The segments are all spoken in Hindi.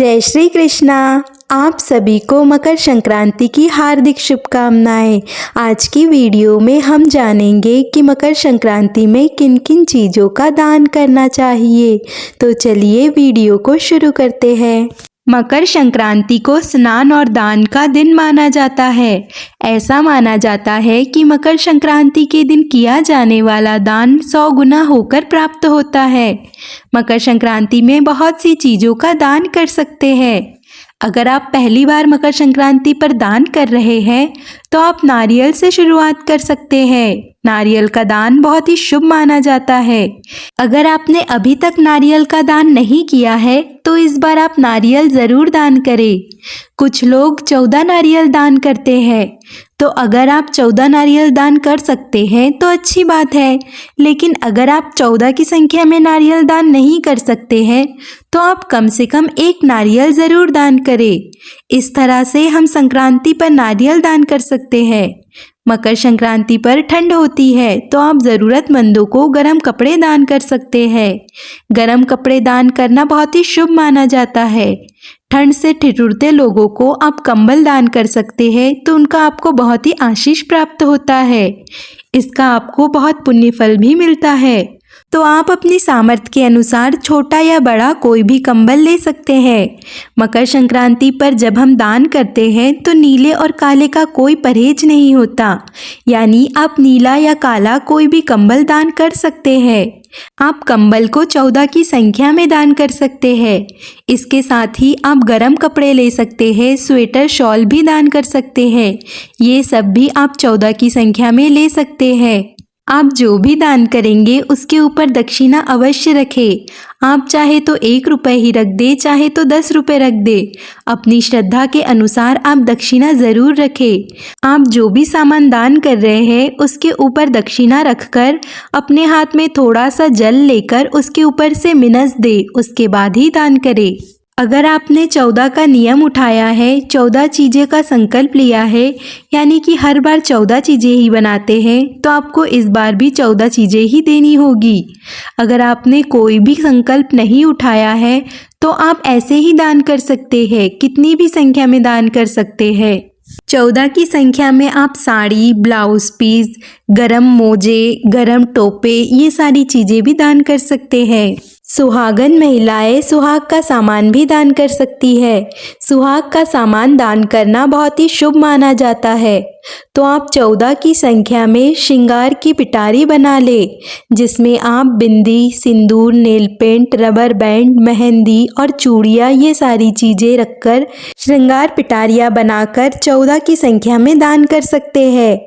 जय श्री कृष्णा। आप सभी को मकर संक्रांति की हार्दिक शुभकामनाएं। आज की वीडियो में हम जानेंगे कि मकर संक्रांति में किन किन चीज़ों का दान करना चाहिए। तो चलिए वीडियो को शुरू करते हैं। मकर संक्रांति को स्नान और दान का दिन माना जाता है। ऐसा माना जाता है कि मकर संक्रांति के दिन किया जाने वाला दान 100 गुना होकर प्राप्त होता है। मकर संक्रांति में बहुत सी चीज़ों का दान कर सकते हैं। अगर आप पहली बार मकर संक्रांति पर दान कर रहे हैं तो आप नारियल से शुरुआत कर सकते हैं। नारियल का दान बहुत ही शुभ माना जाता है। अगर आपने अभी तक नारियल का दान नहीं किया है तो इस बार आप नारियल ज़रूर दान करें। कुछ लोग 14 नारियल दान करते हैं, तो अगर आप 14 नारियल दान कर सकते हैं तो अच्छी बात है। लेकिन अगर आप 14 की संख्या में नारियल दान नहीं कर सकते हैं तो आप कम से कम 1 नारियल ज़रूर दान करें। इस तरह से हम संक्रांति पर नारियल दान कर सकते हैं। मकर संक्रांति पर ठंड होती है तो आप ज़रूरतमंदों को गर्म कपड़े दान कर सकते हैं। गर्म कपड़े दान करना बहुत ही शुभ माना जाता है। ठंड से ठिठुरते लोगों को आप कंबल दान कर सकते हैं तो उनका आपको बहुत ही आशीष प्राप्त होता है। इसका आपको बहुत पुण्य फल भी मिलता है। तो आप अपनी सामर्थ्य के अनुसार छोटा या बड़ा कोई भी कंबल ले सकते हैं। मकर संक्रांति पर जब हम दान करते हैं तो नीले और काले का कोई परहेज नहीं होता, यानी आप नीला या काला कोई भी कंबल दान कर सकते हैं। आप कंबल को 14 की संख्या में दान कर सकते हैं। इसके साथ ही आप गर्म कपड़े ले सकते हैं, स्वेटर शॉल भी दान कर सकते हैं। ये सब भी आप 14 की संख्या में ले सकते हैं। आप जो भी दान करेंगे उसके ऊपर दक्षिणा अवश्य रखें। आप चाहे तो 1 रुपये ही रख दे, चाहे तो 10 रुपये रख दे। अपनी श्रद्धा के अनुसार आप दक्षिणा ज़रूर रखें। आप जो भी सामान दान कर रहे हैं उसके ऊपर दक्षिणा रखकर अपने हाथ में थोड़ा सा जल लेकर उसके ऊपर से मिनस दे, उसके बाद ही दान करें। अगर आपने 14 का नियम उठाया है, 14 चीज़ें का संकल्प लिया है, यानी कि हर बार 14 चीज़ें ही बनाते हैं, तो आपको इस बार भी 14 चीज़ें ही देनी होगी। अगर आपने कोई भी संकल्प नहीं उठाया है तो आप ऐसे ही दान कर सकते हैं, कितनी भी संख्या में दान कर सकते हैं। 14 की संख्या में आप साड़ी, ब्लाउज पीस, गरम मोजे, गरम टोपे, ये सारी चीज़ें भी दान कर सकते हैं। सुहागन महिलाएं सुहाग का सामान भी दान कर सकती है। सुहाग का सामान दान करना बहुत ही शुभ माना जाता है। तो आप 14 की संख्या में श्रृंगार की पिटारी बना ले, जिसमें आप bindi, sindoor, nail paint, rubber band, mehndi और चूड़ियाँ, ये सारी चीज़ें रखकर श्रृंगार पिटारियाँ बनाकर 14 की संख्या में दान कर सकते हैं।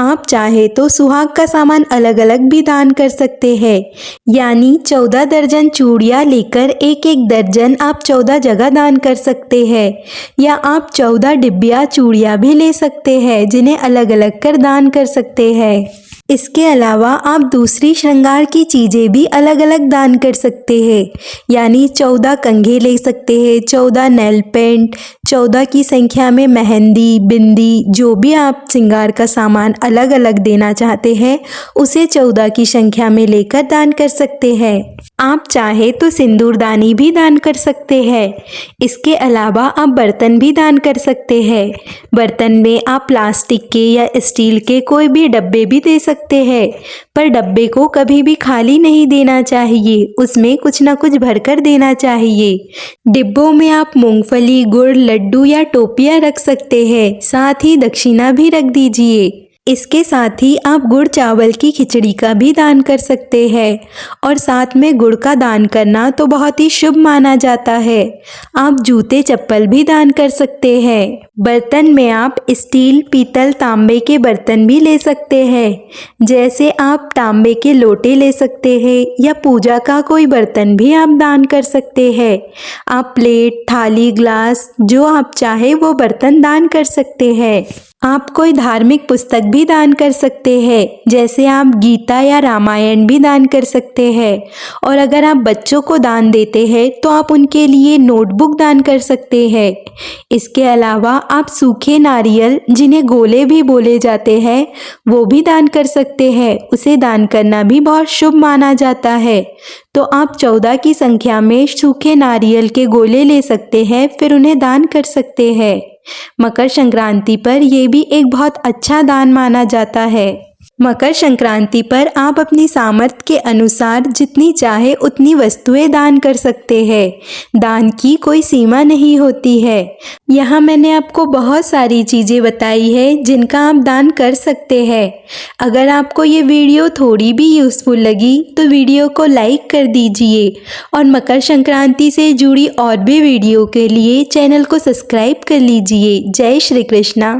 आप चाहे तो सुहाग का सामान अलग अलग भी दान कर सकते हैं, यानी 14 दर्जन चूड़ियाँ लेकर एक एक दर्जन आप 14 जगह दान कर सकते हैं। या आप 14 डिब्बिया चूड़ियाँ भी ले सकते हैं, जिन्हें अलग अलग कर दान कर सकते हैं। इसके अलावा आप दूसरी श्रृंगार की चीज़ें भी अलग अलग दान कर सकते हैं, यानी 14 कंघे ले सकते हैं, 14 नेल पेंट, 14 की संख्या में मेहंदी, बिंदी, जो भी आप श्रृंगार का सामान अलग अलग देना चाहते हैं उसे 14 की संख्या में लेकर दान कर सकते हैं। आप चाहे तो सिंदूरदानी भी दान कर सकते हैं। इसके अलावा आप बर्तन भी दान कर सकते हैं। बर्तन में आप प्लास्टिक के या स्टील के कोई भी डब्बे भी दे सकते हैं, पर डब्बे को कभी भी खाली नहीं देना चाहिए, उसमें कुछ ना कुछ भरकर देना चाहिए। डिब्बों में आप मूंगफली, गुड़, लड्डू या टोपियाँ रख सकते हैं, साथ ही दक्षिणा भी रख दीजिए। इसके साथ ही आप गुड़ चावल की खिचड़ी का भी दान कर सकते हैं, और साथ में गुड़ का दान करना तो बहुत ही शुभ माना जाता है। आप जूते चप्पल भी दान कर सकते हैं। बर्तन में आप स्टील, पीतल, तांबे के बर्तन भी ले सकते हैं, जैसे आप तांबे के लोटे ले सकते हैं, या पूजा का कोई बर्तन भी आप दान कर सकते हैं। आप प्लेट, थाली, ग्लास, जो आप चाहे वो बर्तन दान कर सकते हैं। आप कोई धार्मिक पुस्तक भी दान कर सकते हैं, जैसे आप गीता या रामायण भी दान कर सकते हैं। और अगर आप बच्चों को दान देते हैं तो आप उनके लिए नोटबुक दान कर सकते हैं। इसके अलावा आप सूखे नारियल, जिन्हें गोले भी बोले जाते हैं, वो भी दान कर सकते हैं। उसे दान करना भी बहुत शुभ माना जाता है। तो आप 14 की संख्या में सूखे नारियल के गोले ले सकते हैं, फिर उन्हें दान कर सकते हैं। मकर संक्रांति पर यह भी एक बहुत अच्छा दान माना जाता है। मकर संक्रांति पर आप अपनी सामर्थ्य के अनुसार जितनी चाहे उतनी वस्तुएं दान कर सकते हैं। दान की कोई सीमा नहीं होती है। यहाँ मैंने आपको बहुत सारी चीज़ें बताई है जिनका आप दान कर सकते हैं। अगर आपको ये वीडियो थोड़ी भी यूज़फुल लगी तो वीडियो को लाइक कर दीजिए और मकर संक्रांति से जुड़ी और भी वीडियो के लिए चैनल को सब्सक्राइब कर लीजिए। जय श्री कृष्णा।